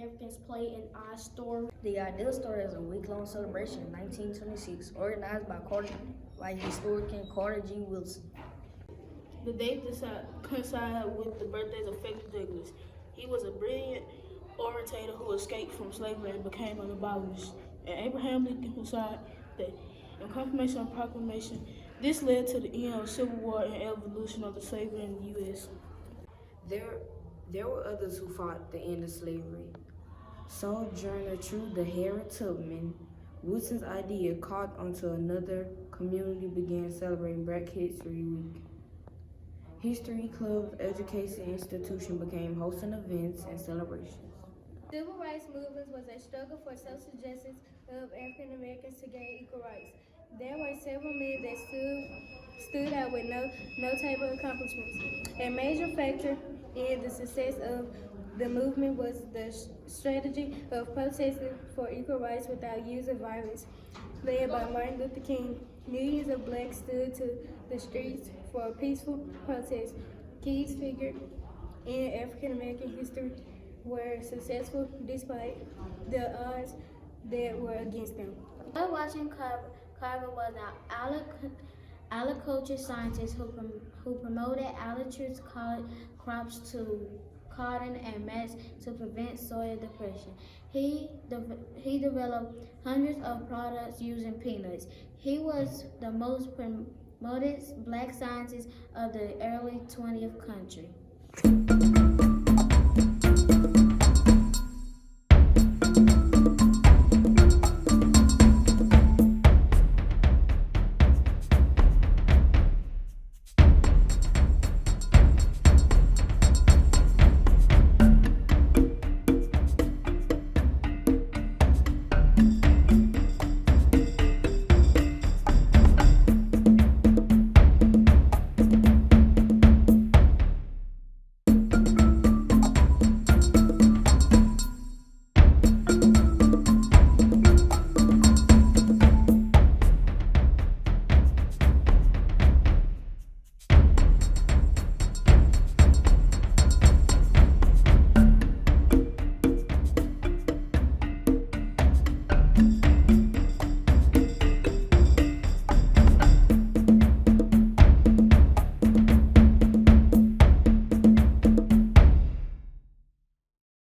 Americans played in our story. The Ideal Story is a week-long celebration in 1926, organized by historian Carter G. Wilson. The date coincided with the birthdays of Frederick Douglass. He was a brilliant orator who escaped from slavery and became an abolitionist. And Abraham Lincoln who signed the Confirmation and Proclamation. This led to the end of the Civil War and evolution of the slavery in the U.S. There were others who fought the end of slavery. Sojourner Truth, the Harriet Tubman, Wilson's idea caught onto another community began celebrating Black History Week. History clubs, education institutions became hosting events and celebrations. Civil rights movement was a struggle for social justice of African Americans to gain equal rights. There were several men that stood out with notable accomplishments. A major factor in the success of the movement was the strategy of protesting for equal rights without use of violence. Led by Martin Luther King, millions of blacks stood to the streets for a peaceful protest. Key figures in African American history were successful despite the odds that were against them. George Washington Carver was an agriculture scientist who promoted altitude crops to cotton and maize to prevent soil depression. He developed hundreds of products using peanuts. He was the most promoted black scientist of the early 20th century.